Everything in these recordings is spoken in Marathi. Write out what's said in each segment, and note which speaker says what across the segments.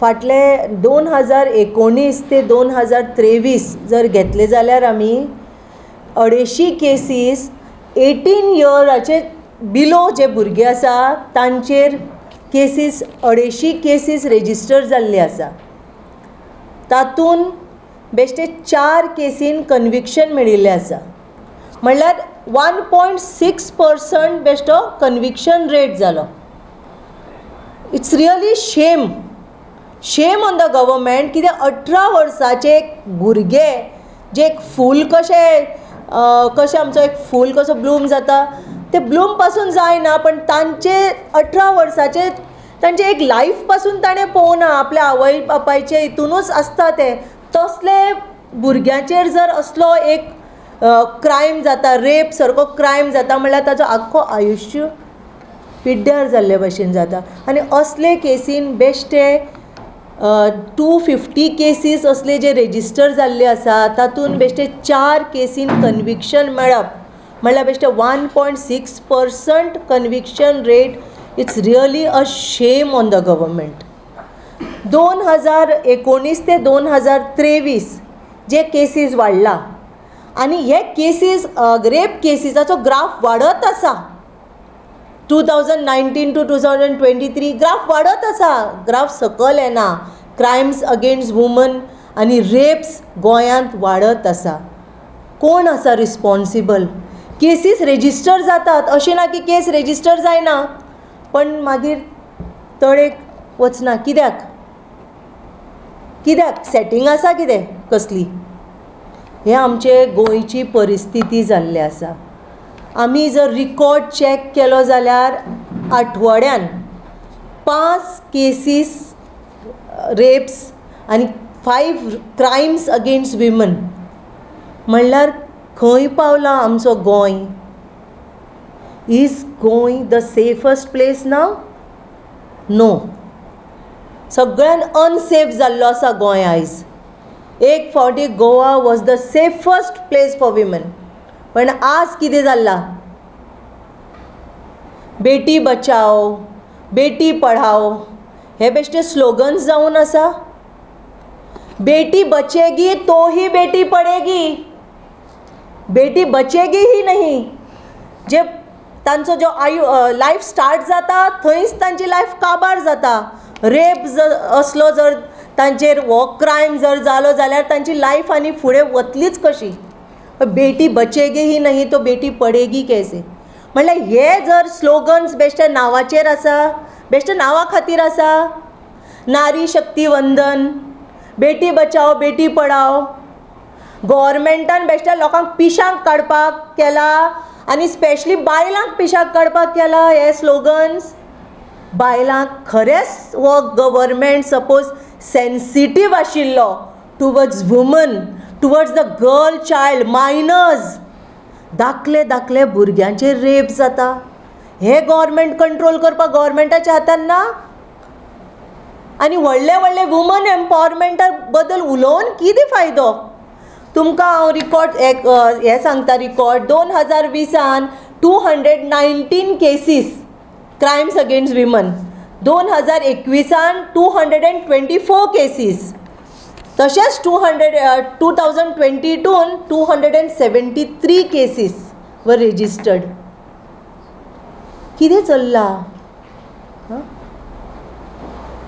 Speaker 1: फाटले 2019 ते 2023 जर घेतले जाल्यार आमी 250 केसीस 18 इयराचे बिलो जे भुरगे आसा तांचेर केसीस 250 केसीस रेजिस्टर जाल्ले आसा. तातूंत बेश्टे 4 केसीन कन्विक्शन मेळिल्लें आसा. म्हणल्यार 1.6% बेश्टो कन्विक्शन रेट जालो. It's really shame on the government. कित्याक 18 वर्साचे भुरगे जे एक फूल कशें आमचो एक फूल कसो ब्लूम जाता ते ब्लूम पासून जायना, पण तांचे 18 वर्साचे तांचे एक लायफ पासून ताणें पळोवना. आपल्या आवय बापायचे हितूनूच आसता ते. तसले भुरग्याचेर जर असलो एक क्रायम जाता, रेप सारको क्रायम जाता, म्हणल्यार ताचो आख्खो आयुश्य पिड्ड्यार जाल्ले भशेन जाता. आनी असले केसीन बेश्टे 250 केसीस असले जे रेजिस्टर जाल्ले आसा तातूंत बेश्टे 4 केसीन कन्विक्शन मेळप म्हणल्यार बेश्टे 1.6% conviction rate. It's really a shame on the government. 2019 ते 2023 जे केसीस वाडला आनी हे केसीस रेप केसीसाचो ग्राफ वाडत आसा. 2019 to 2023 ग्राफ वाडत आसा. ग्राफ सकयल येना. क्रायम्स अगेन्स्ट वुमन आनी रेप्स गोंयांत वाडत आसा. कोण आसा रिस्पॉन्सिबल? केसीस रेजिस्टर जातात, अशें ना की केस रेजिस्टर जायना पण मागीर तळेक वचना. कित्याक सेटींग आसा कितें कसली? हे आमचे गोंयची परिस्थिती जाल्ली आसा. आमी जर रिकॉर्ड चॅक केलो जाल्यार आठवड्यान 5 केसीस रेप्स आनी 5 क्रायम्स अगेन्स्ट विमन. म्हणल्यार खंय पावला आमचो Goem? Is Goem the safest place now? No. सगळ्यान अनसेफ जाल्लो आसा गोंय आयज. एक फावटी Goa was the safest place for women. पण आज कितें जाल्ला? बेटी बचाओ, बेटी पढाओ हे बेश्टे स्लोगन्स जावन आसा. बेटी बचेगी तो ही बेटी पढेगी. बेटी बचेगी ही नहीं. जे तांचो जो लायफ स्टार्ट जाता थंयच तांची लायफ काबार जाता. रेप असलो जर तांचेर हो क्रायम जर जालो जाल्यार तांची लायफ आनी फुडें वतलीच कशी? बेटी बचेगी ही नहीं तो बेटी पढेगी कैसे? म्हणल्यार हे जर स्लोगन्स बेश्टे नांवाचेर आसा, बेश्टे नांवा खातीर आसा. नारी शक्ती वंदन, बेटी बचाओ बेटी पढाओ. गव्हर्मेंटान बेश्ट्या लोकांक पिशांक काडपाक केला आनी स्पेशली बायलांक पिशांक काडपाक केला हे स्लोगन्स. बायलांक खरेंच हो गव्हर्मेंट सपोज सेन्सिटीव आशिल्लो towards women, towards the girl child, minors, धाकले भुरग्यांचेर रेप जाता, हे गव्हर्मेंट कंट्रोल करपाक गव्हर्मेंटाच्या हातान ना. आनी व्हडले वुमन एम्पावरमेंटा बद्दल उलोवन कितें फायदो? तुमकां हांव रिकॉर्ड हे सांगता. Record 2020 219 cases crimes against women. 2021 224 cases. तशेंच 2022 273 केसीस वर रेजिस्टर्ड. कितें चल्लां?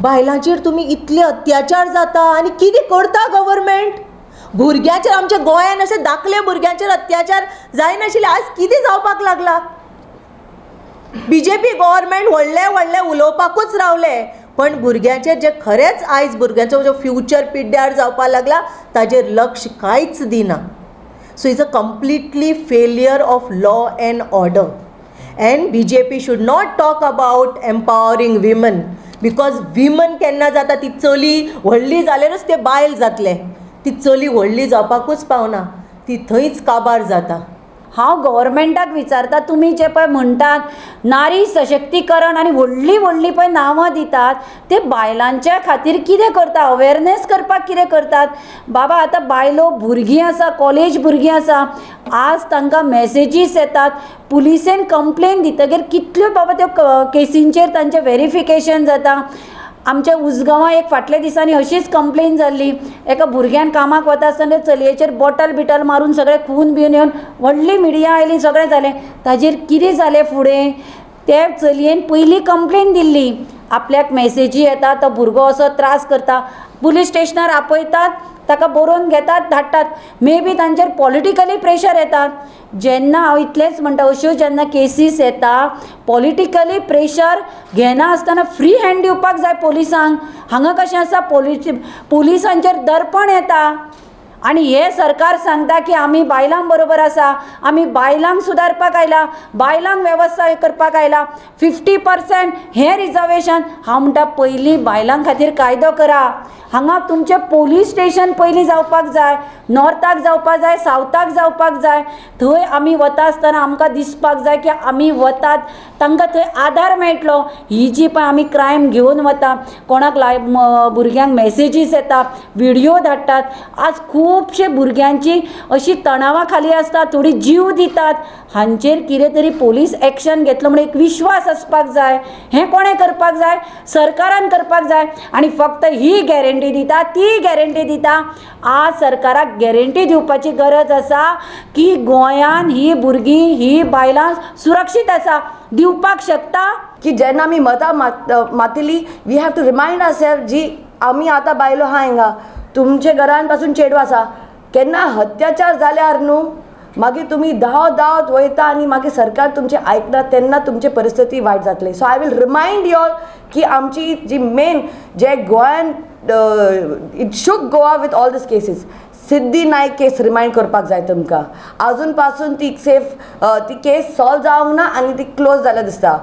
Speaker 1: बायलांचेर तुमी इतले अत्याचार जाता आनी कितें करता गव्हर्मेंट? भुरग्यांचेर आमच्या गोंयान अशे धाकले भुरग्यांचेर अत्याचार जायनाशिल्ले आज कितें जावपाक लागला? बीजेपी गव्हर्मेंट व्हडले उलोवपाकूच रावले पण भुरग्यांचेर जे खरेंच आयज भुरग्यांचो जो फ्युचर पिड्ड्यार जावपाक लागला ताजेर लक्ष कांयच दिना. So it's a completely failure of law and order. And BJP should not talk about empowering women because women केन्ना जाता ती चली व्हडली जाल्यारूच ते बायल जातले. ती चली व्हडली जावपाकूच पावना, ती थंयच काबार जाता.
Speaker 2: हांव गव्हर्मेंटाक विचारता, तुमी जे पळय म्हणटात नारी सशक्तीकरण आनी व्हडली पळय नांवां दितात ते बायलांच्या खातीर कितें करता? अवेरनेस करपाक कितें करतात? बाबा आतां बायलो भुरगीं आसा, कॉलेज भुरगीं आसा, आज तांकां मॅसेजीस येतात, पुलिसेन कंप्लेन दितगीर कितल्यो बाबा त्यो केसींचेर तांचें व्हेरिफिकेशन जाता. आमच्या उसगांवां एक फाटल्या दिसांनी अशीच कंप्लेन जाल्ली, एका भुरग्यान कामाक वता आसतना चलयेचेर बॉटल बिटल मारून सगळे खून बिवन येवन व्हडली मिडिया आयली, सगळें जालें. ताजेर कितें जालें फुडें, ते चलयेन पयलीं कंप्लेन दिल्ली. आपल्याक मॅसेजी येता, तो भुरगो असो त्रास करता, पुलीस स्टेशनार आपयतात, ताका बरोवन घेतात, धाडटात. मे बी तांचेर पॉलिटिकली प्रेशर येतात. जेन्ना हांव इतलेंच म्हणटा, अश्यो जेन्ना केसीस येता, पॉलिटिकली प्रेशर घेना आसतना फ्री हँड दिवपाक जाय पोलिसांक. हांगा कशें आसा, पोलिसांचेर दर्पण येता आनी हे सरकार सांगता की आमी बायलां बरोबर आसा, आमी बायलांक सुदारपाक आयला, बायलांक वेवस्था करपाक आयला, 50% हें रिजर्वेशन. हांव म्हणटा पयलीं बायलां खातीर कायदो करा. हांगा तुमचें पोलीस स्टेशन पयलीं जावपाक जाय, नॉर्थाक जावपाक जाय, सावथाक जावपाक जाय. थंय आमी वता आसतना आमकां दिसपाक जाय की आमी वतात, तांकां थंय आदार मेळटलो. ही जी पळय आमी क्रायम घेवन वता, कोणाक भुरग्यांक मॅसेजीस येता, व्हिडियो धाडटात. आज खुबशे भुरग्यांची अशी तणावा खाली आसता, थोडी जीव दितात. हांचेर कितें तरी पोलीस एक्शन घेतलो म्हणून एक विश्वास आसपाक जाय. हें कोणें करपाक जाय? सरकारान करपाक जाय. आनी फक्त ही गॅरंटी दिता, ती गॅरंटी दिता. आज सरकाराक गॅरंटी दिवपाची गरज आसा की गोंयान ही भुरगीं, ही बायलां सुरक्षीत आसा, दिवपाक शकता.
Speaker 3: की जेन्ना आमी मतां मातिल्ली, we have to remind ourselves जी आमी आतां बायलो आहा हिंगा, तुमचे घरान पासून चेडूं आसा, केन्ना अत्याचार जाल्यार न्हू मागीर तुमी धांवत वयता आनी मागीर सरकार तुमचें आयकना, तेन्ना तुमची परिस्थिती वायट जातली. So I will remind you all की आमची जी मेन जे गोंयान it should Goa with all this cases. Siddhi Naik case remind करपाक जाय तुमकां. आजून पासून ती ती केस सॉल्व जावंक ना आनी ती क्लोज जाल्या दिसता.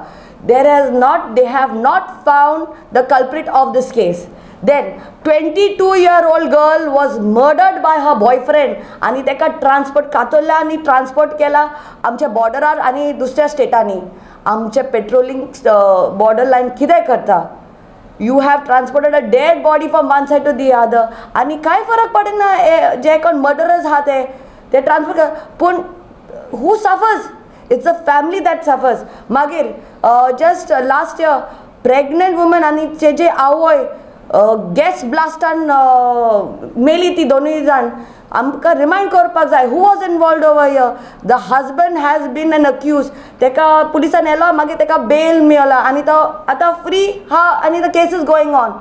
Speaker 3: they have not found the culprit of this case. Then 22-year-old girl was murdered by her boyfriend आणि तेका ट्रान्सपोर्ट कातोरल्या आणि ट्रान्सपोर्ट केला आमच्या बॉर्डरार आणि दुसऱ्या स्टेटांनी. आमचे पेट्रोलिंग बॉर्डर लाईन कितें करता? You have transported a dead body from one side to the other आणि काय फरक पडना जे कोण मर्डरर्स आहा ते ट्रान्सपोर्ट पूण who suffers? It's a family that suffers. मागीर just last year pregnant woman आणि तेजे आवय गॅस ब्लास्टान मेली ती दोनूय जाण. आमकां रिमाइंड करपाक जाय who was involved over here. The husband has been an accused. तेका पुलिसान येलो, मागीर तेका बेल मेळला आनी तो आतां फ्री हा आनी the case is going on.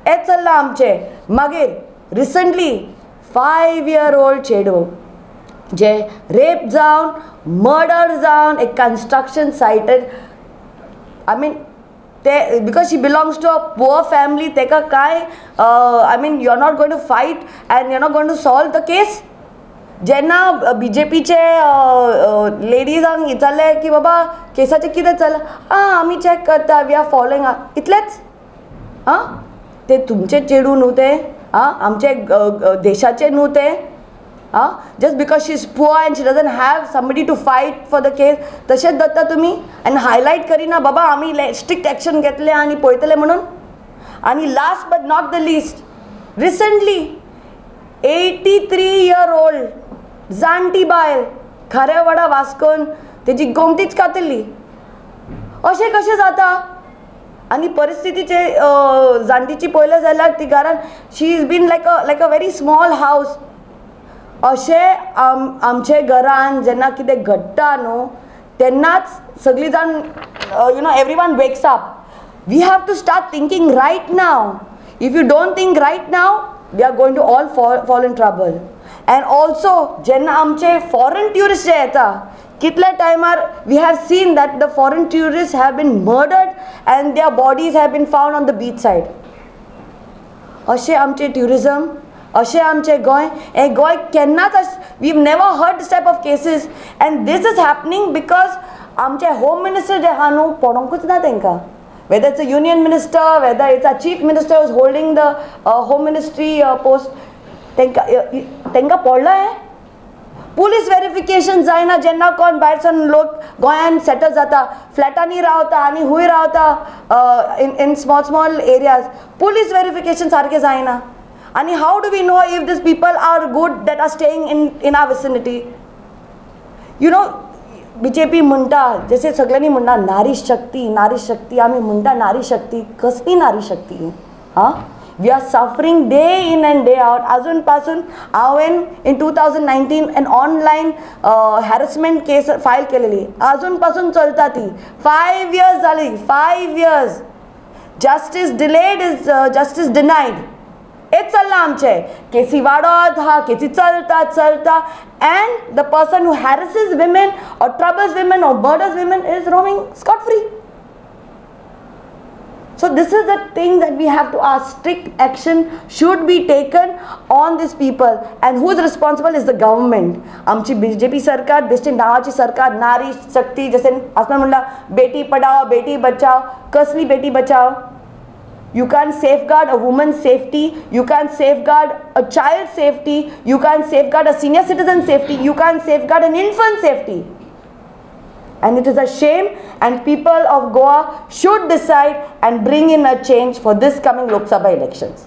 Speaker 3: हेच चल्लां आमचें. मागीर रिसंटली 5-year-old चेडूं जे रेप जावन, मर्डर जावन एक कन्स्ट्रक्शन सायटेर, आय मीन ते because she belongs to a poor family, तेका काय I mean you are not going to fight and you are not going to solve the case. जेन्ना BJPचे लेडीजांक विचारलें की बाबा केसाचें कितें चल्लां, आमी चॅक करता, वी आर फॉलोइंग, इतलेंच. ते तुमचे चेडूं न्हू ते, आमचे देशाचे न्हू ते. just because she is poor and she doesn't have somebody to fight for the case, तशेंच दत्ता तुमी आनी हायलायट करिना बाबा आमी स्ट्रिक्ट एक्शन घेतले आनी पळयतले म्हणून. आनी last but not the list, recently 83-year-old जाणटी बायल खऱ्या वडा वास्कोन तेजी गोमटीच कातिल्ली. अशें कशें जाता? आनी परिस्थितीचे जाणटीची पळयलें जाल्यार ती घरान she is been like a very small house. अशें आमचे घरान जेन्ना कितें घडटा न्हू तेन्नाच सगळीं जाण you know everyone wakes up. We have to start thinking right now. If you don't think right now we are going to all fall in trouble. And also जेन्ना आमचे फॉरेन ट्युरिस्ट जे येता, कितल्या टायमार we have seen that the foreign tourist have been murdered and their bodies have been found on the beach side. अशें आमचे ट्युरिजम, अशें आमचें गोंय, हें गोंय केन्नाच we have never heard this type of cases. And this is happening because आमचे होम मिनिस्टर जे आहा न्हू पडोंकूच ना तांकां. Whether it's a union minister, whether it's a chief minister is holding the home ministry post, तांकां पडलो हें. पुलीस व्हेरिफिकेशन जायना जेन्ना कोण भायरसून लोक गोंयान सेटल जाता, फ्लॅटांनी रावता आनी हूंय रावता in small areas. Police verification सारकें जायना. आणि how do we know if this people are good that are staying in our vicinity? You know BJP म्हणटा जशें सगळ्यांनी म्हणटा नारी शक्ती, नारी शक्ती. आमी म्हणटा नारी शक्ती, कसली नारी शक्ती? We are suffering day in and day out. अजूनपासून हांवें in 2019 an online harassment case file केलेली, अजूनपासून चलता ती. 5 years झाली, 5 years. Justice delayed is justice denied. हेच चल्लां आमचें. केसी वाडत हा, केसी चलता and the person who harasses women or troubles women or murders women is roaming scot free. So this is the thing that we have to ask. Strict action should be taken on these people, and who is responsible is the government. आमची BJP सरकार, बेश्टी नावाची सरकार, नारी शक्ती, जसे आपण म्हणला बेटी पढाओ बेटी बचाओ. कसली Beti Bachao? You can't safeguard a woman's safety, you can't safeguard a child's safety, you can't safeguard a senior citizen's safety, you can't safeguard an infant's safety. And it is a shame, and people of Goa should decide and bring in a change for this coming Lok Sabha elections.